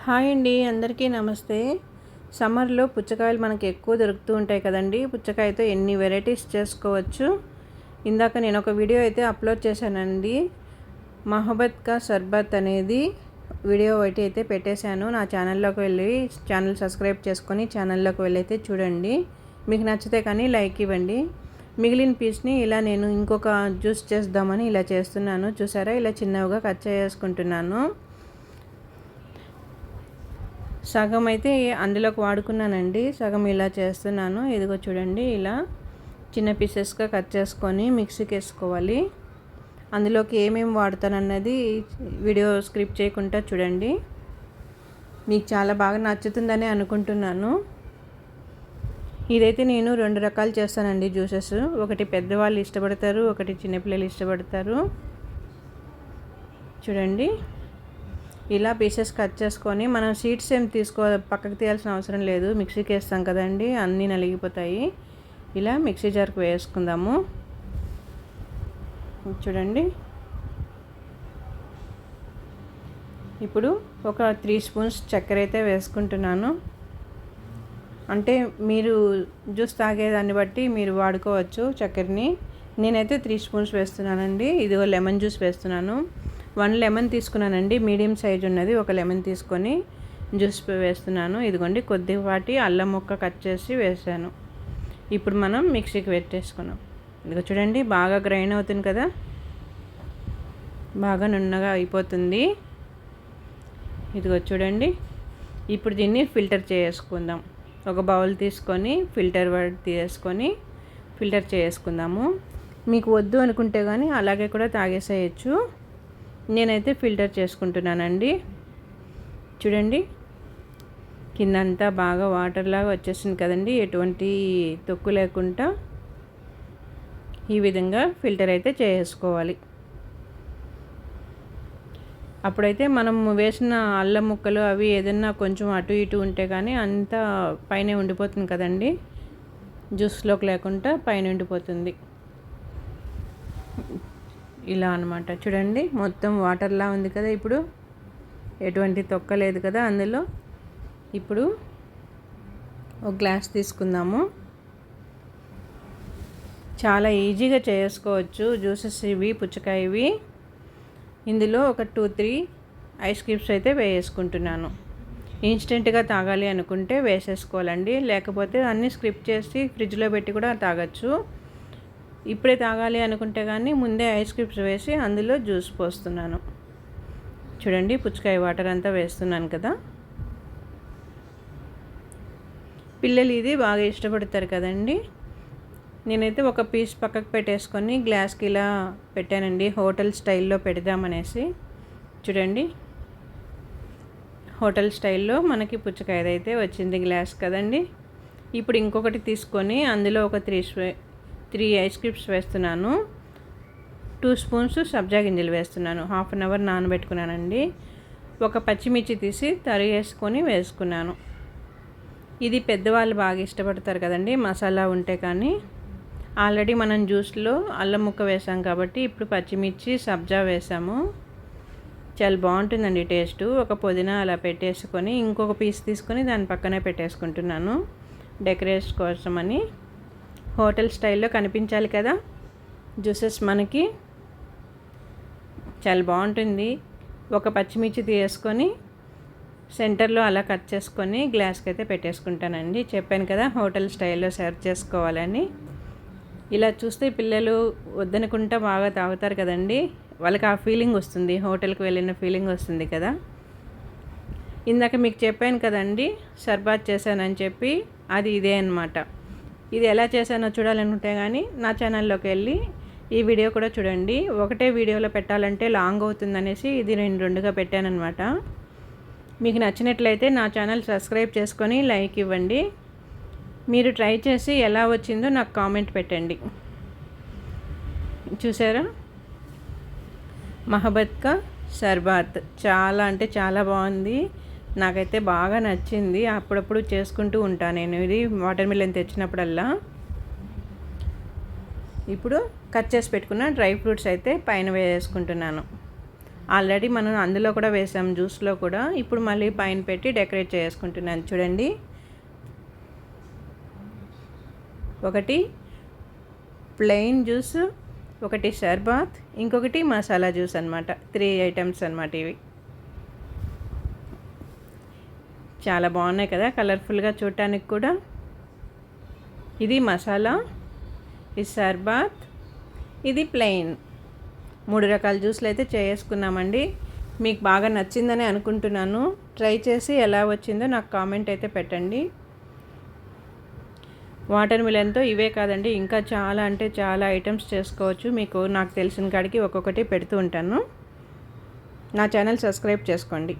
Hi అండి, అందరికీ నమస్తే. సమ్మర్లో పుచ్చకాయలు మనకి ఎక్కువ దొరుకుతూ ఉంటాయి కదండి. పుచ్చకాయతో ఎన్ని వెరైటీస్ చేసుకోవచ్చు. ఇందాక నేను ఒక వీడియో అయితే అప్లోడ్ చేశానండి. మహబత్ కా షర్బత్ అనేది వీడియో ఒకటి అయితే పెట్టేశాను. నా ఛానల్లోకి వెళ్ళి ఛానల్ సబ్స్క్రైబ్ చేసుకొని ఛానల్లోకి వెళ్ళి అయితే చూడండి. మీకు నచ్చితే కానీ లైక్ ఇవ్వండి. మిగిలిన పీస్ని ఇలా నేను ఇంకొక జ్యూస్ చేద్దామని ఇలా చేస్తున్నాను. చూసారా, ఇలా చిన్నగా కట్ చేసుకుంటున్నాను. సగం అయితే అందులోకి వాడుకున్నానండి, సగం ఇలా చేస్తున్నాను. ఇదిగో చూడండి, ఇలా చిన్న పీసెస్గా కట్ చేసుకొని మిక్సీకి వేసుకోవాలి. అందులోకి ఏమేమి వాడతానన్నది వీడియో స్క్రిప్ట్ చేయకుండా చూడండి. మీకు చాలా బాగా నచ్చుతుందని అనుకుంటున్నాను. ఇదైతే నేను 2 రకాలు చేస్తానండి జ్యూసెస్. ఒకటి పెద్దవాళ్ళు ఇష్టపడతారు, ఒకటి చిన్నపిల్లలు ఇష్టపడతారు. చూడండి, ఇలా పీసెస్ కట్ చేసుకొని మనం సీడ్స్ ఏం పక్కకు తీయాల్సిన అవసరం లేదు. మిక్సీకి వేస్తాం కదండి, అన్నీ నలిగిపోతాయి. ఇలా మిక్సీ జార్కి వేసుకుందాము. చూడండి, ఇప్పుడు ఒక 3 స్పూన్స్ చక్కెర అయితే వేసుకుంటున్నాను. అంటే మీరు జ్యూస్ తాగేదాన్ని బట్టి మీరు వాడుకోవచ్చు చక్కెరని. నేనైతే 3 స్పూన్స్ వేస్తున్నానండి. ఇదిగో లెమన్ జ్యూస్ వేస్తున్నాను. 1 లెమన్ తీసుకున్నానండి, మీడియం సైజు ఉన్నది. ఒక లెమన్ తీసుకొని జ్యూస్ వేస్తున్నాను. ఇదిగోండి, కొద్దిపాటి అల్లం ముక్క కట్ చేసి వేసాను. ఇప్పుడు మనం మిక్సీకి పెట్టేసుకున్నాం. ఇదిగో చూడండి, బాగా గ్రైండ్ అవుతుంది కదా, బాగా నున్నగా అయిపోతుంది. ఇదిగో చూడండి, ఇప్పుడు దీన్ని ఫిల్టర్ చేసుకుందాం. ఒక బౌల్ తీసుకొని ఫిల్టర్ తీసుకొని ఫిల్టర్ చేసుకుందాము. మీకు వద్దు అనుకుంటే కానీ అలాగే కూడా తాగేసేయచ్చు. నేనైతే ఫిల్టర్ చేసుకుంటున్నానండి. చూడండి, కిందంతా బాగా వాటర్ లాగా వచ్చేసింది కదండి, ఎటువంటి తొక్కు లేకుండా ఈ విధంగా ఫిల్టర్ అయితే చేసుకోవాలి. అప్పుడైతే మనం వేసిన అల్లం ముక్కలు అవి ఏదన్నా కొంచెం అటు ఇటు ఉంటే కానీ అంతా పైన ఉండిపోతుంది కదండి, జ్యూస్లోకి లేకుండా పైన ఉండిపోతుంది. ఇలా అనమాట. చూడండి, మొత్తం వాటర్లా ఉంది కదా, ఇప్పుడు ఎటువంటి తొక్క లేదు కదా అందులో. ఇప్పుడు ఒక గ్లాస్ తీసుకుందాము. చాలా ఈజీగా చేసుకోవచ్చు జ్యూసెస్ ఇవి, పుచ్చకాయవి. ఇందులో ఒక 2-3 ఐస్ క్యూబ్స్ అయితే వేసుకుంటున్నాను. ఇన్స్టెంట్గా తాగాలి అనుకుంటే వేసేసుకోవాలండి, లేకపోతే అన్నీ స్క్రిప్ చేసి ఫ్రిడ్జ్లో పెట్టి కూడా తాగొచ్చు. ఇప్పుడే తాగాలి అనుకుంటే కానీ ముందే ఐస్ క్యూబ్స్ వేసి అందులో జ్యూస్ పోస్తున్నాను. చూడండి, పుచ్చకాయ వాటర్ అంతా వేస్తున్నాను కదా. పిల్లలు ఇది బాగా ఇష్టపడతారు కదండి. నేనైతే ఒక పీస్ పక్కకు పెట్టేసుకొని గ్లాస్కి ఇలా పెట్టానండి, హోటల్ స్టైల్లో పెడదామనేసి. చూడండి, హోటల్ స్టైల్లో మనకి పుచ్చకాయ అయితే వచ్చింది గ్లాస్ కదండి. ఇప్పుడు ఇంకొకటి తీసుకొని అందులో ఒక 3 ఐస్ క్యూబ్స్ వేస్తున్నాను. 2 స్పూన్స్ సబ్జా గింజలు వేస్తున్నాను. 1/2 అవర్ నానబెట్టుకున్నానండి. ఒక పచ్చిమిర్చి తీసి తరిగేసుకొని వేసుకున్నాను. ఇది పెద్దవాళ్ళు బాగా ఇష్టపడతారు కదండి, మసాలా ఉంటే కానీ. ఆల్రెడీ మనం జ్యూస్లో అల్లం ముక్క వేసాం కాబట్టి ఇప్పుడు పచ్చిమిర్చి సబ్జా వేసాము. చాలా బాగుంటుందండి టేస్ట్. ఒక పుదీనా అలా పెట్టేసుకొని ఇంకొక పీస్ తీసుకొని దాని పక్కనే పెట్టేసుకుంటున్నాను డెకరేషన్ కోసమని. హోటల్ స్టైల్లో కనిపించాలి కదా జ్యూసెస్ మనకి, చాలా బాగుంటుంది. ఒక పచ్చిమిర్చి తీసుకొని సెంటర్లో అలా కట్ చేసుకొని గ్లాస్కి అయితే పెట్టేసుకుంటానండి. చెప్పాను కదా హోటల్ స్టైల్లో సర్వ్ చేసుకోవాలని. ఇలా చూస్తే పిల్లలు వద్దనుకుంటా బాగా తాగుతారు కదండి, వాళ్ళకి ఆ ఫీలింగ్ వస్తుంది, హోటల్కి వెళ్ళిన ఫీలింగ్ వస్తుంది కదా. ఇందాక మీకు చెప్పాను కదండి షర్బత్ చేశానని చెప్పి, అది ఇదే అన్నమాట. ఇది ఎలా చేశానో చూడాలనుకుంటే కానీ నా ఛానల్లోకి వెళ్ళి ఈ వీడియో కూడా చూడండి. ఒకటే వీడియోలో పెట్టాలంటే లాంగ్ అవుతుందనేసి ఇది నేను 2గా పెట్టానన్నమాట. మీకు నచ్చినట్లయితే నా ఛానల్ సబ్స్క్రైబ్ చేసుకొని లైక్ ఇవ్వండి. మీరు ట్రై చేసి ఎలా వచ్చిందో నాకు కామెంట్ పెట్టండి. చూసారా, మహబత్ కా షర్బత్ చాలా అంటే చాలా బాగుంది. నాకైతే బాగా నచ్చింది. అప్పుడప్పుడు చేసుకుంటూ ఉంటాను నేను ఇది, వాటర్ మిలన్ తెచ్చినప్పుడల్లా. ఇప్పుడు కట్ చేసి పెట్టుకున్న డ్రై ఫ్రూట్స్ అయితే పైన వేసుకుంటున్నాను. ఆల్రెడీ మనం అందులో కూడా వేసాం, జ్యూస్లో కూడా. ఇప్పుడు మళ్ళీ పైన పెట్టి డెకరేట్ చేసుకుంటున్నాను చూడండి. ఒకటి ప్లెయిన్ జ్యూస్, ఒకటి షర్బాత్, ఇంకొకటి మసాలా జ్యూస్ అనమాట. 3 ఐటమ్స్ అనమాట ఇవి. చాలా బాగున్నాయి కదా, కలర్ఫుల్గా చూడటానికి కూడా. ఇది మసాలా, ఇది షర్బాత్, ఇది ప్లెయిన్. 3 రకాల జ్యూస్లు అయితే చేసుకున్నామండి. మీకు బాగా నచ్చిందని అనుకుంటున్నాను. ట్రై చేసి ఎలా వచ్చిందో నాకు కామెంట్ అయితే పెట్టండి. వాటర్ మిలన్తో ఇవే కాదండి, ఇంకా చాలా అంటే చాలా ఐటమ్స్ చేసుకోవచ్చు. మీకు నాకు తెలిసిన కాడికి ఒక్కొక్కటి పెడుతూ ఉంటాను. నా ఛానల్ సబ్స్క్రైబ్ చేసుకోండి.